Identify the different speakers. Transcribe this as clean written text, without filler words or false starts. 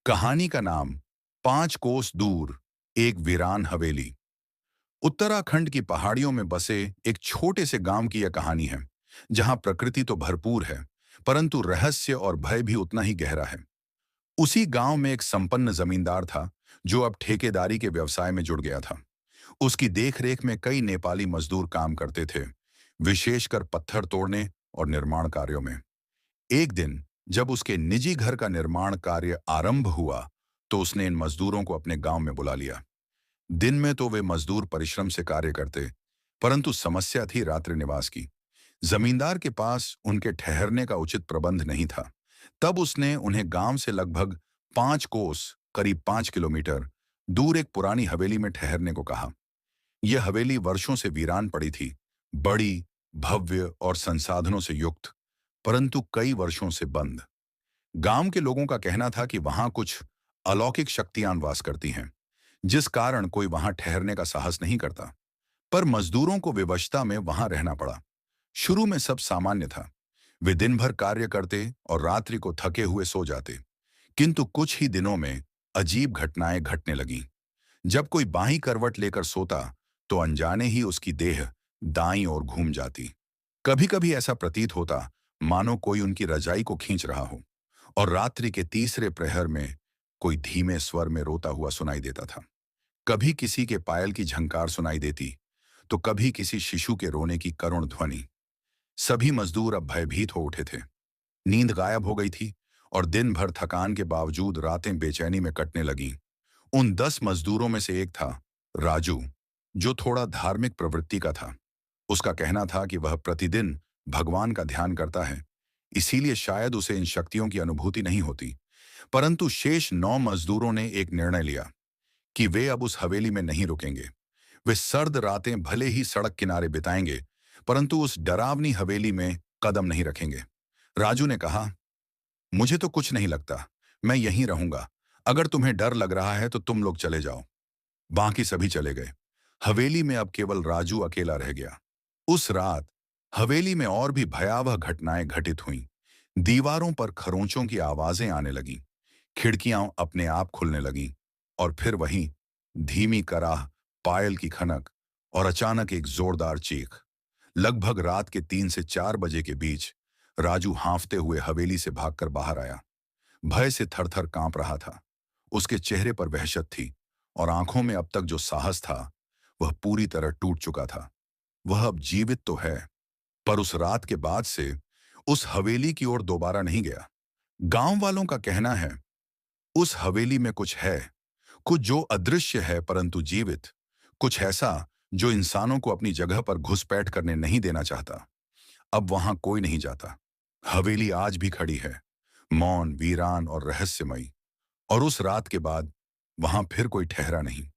Speaker 1: कहानी का नाम 5 कोस दूर एक वीरान हवेली। उत्तराखंड की पहाड़ियों में बसे एक छोटे से गांव की यह कहानी है, जहां प्रकृति तो भरपूर है, परंतु रहस्य और भय भी उतना ही गहरा है। उसी गांव में एक संपन्न जमींदार था, जो अब ठेकेदारी के व्यवसाय में जुड़ गया था। उसकी देखरेख में कई नेपाली मजदूर काम करते थे, विशेषकर पत्थर तोड़ने और निर्माण कार्यों में। एक दिन जब उसके निजी घर का निर्माण कार्य आरंभ हुआ, तो उसने इन मजदूरों को अपने गांव में बुला लिया। दिन में तो वे मजदूर परिश्रम से कार्य करते, परंतु समस्या थी रात्रि निवास की। जमींदार के पास उनके ठहरने का उचित प्रबंध नहीं था। तब उसने उन्हें गांव से लगभग 5 कोस, करीब 5 किलोमीटर दूर एक पुरानी हवेली में ठहरने को कहा। यह हवेली वर्षों से वीरान पड़ी थी, बड़ी, भव्य और संसाधनों से युक्त, परंतु कई वर्षों से बंद। गांव के लोगों का कहना था कि वहां कुछ अलौकिक शक्तियां वास करती हैं, जिस कारण कोई वहां ठहरने का साहस नहीं करता। पर मजदूरों को विवशता में वहां रहना पड़ा। शुरू में सब सामान्य था। वे दिन भर कार्य करते और रात्रि को थके हुए सो जाते। किंतु कुछ ही दिनों में अजीब घटनाएं घटने लगीं। जब कोई बाहीं करवट लेकर सोता, तो अनजाने ही उसकी देह दाईं ओर घूम जाती। कभी कभी ऐसा प्रतीत होता मानो कोई उनकी रजाई को खींच रहा हो, और रात्रि के तीसरे प्रहर में कोई धीमे स्वर में रोता हुआ सुनाई देता था। कभी किसी के पायल की झंकार सुनाई देती, तो कभी किसी शिशु के रोने की करुण ध्वनि। सभी मजदूर अब भयभीत हो उठे थे। नींद गायब हो गई थी, और दिन भर थकान के बावजूद रातें बेचैनी में कटने लगीं। उन 10 मजदूरों में से एक था राजू, जो थोड़ा धार्मिक प्रवृत्ति का था। उसका कहना था कि वह प्रतिदिन भगवान का ध्यान करता है, इसीलिए शायद उसे इन शक्तियों की अनुभूति नहीं होती। परंतु शेष 9 मजदूरों ने एक निर्णय लिया कि वे अब उस हवेली में नहीं रुकेंगे। वे सर्द रातें भले ही सड़क किनारे बिताएंगे, परंतु उस डरावनी हवेली में कदम नहीं रखेंगे। राजू ने कहा, मुझे तो कुछ नहीं लगता, मैं यहीं रहूंगा। अगर तुम्हें डर लग रहा है तो तुम लोग चले जाओ। बाकी सभी चले गए। हवेली में अब केवल राजू अकेला रह गया। उस रात हवेली में और भी भयावह घटनाएं घटित हुईं। दीवारों पर खरोंचों की आवाजें आने लगीं, खिड़कियां अपने आप खुलने लगीं, और फिर वहीं धीमी कराह, पायल की खनक और अचानक एक जोरदार चीख। लगभग रात के 3 से 4 बजे के बीच राजू हांफते हुए हवेली से भागकर बाहर आया। भय से थरथर कांप रहा था। उसके चेहरे पर वहशत थी, और आंखों में अब तक जो साहस था, वह पूरी तरह टूट चुका था। वह अब जीवित तो है, पर उस रात के बाद से उस हवेली की ओर दोबारा नहीं गया। गांव वालों का कहना है, उस हवेली में कुछ है, कुछ जो अदृश्य है परंतु जीवित, कुछ ऐसा जो इंसानों को अपनी जगह पर घुसपैठ करने नहीं देना चाहता। अब वहां कोई नहीं जाता। हवेली आज भी खड़ी है, मौन, वीरान और रहस्यमयी। और उस रात के बाद वहां फिर कोई ठहरा नहीं।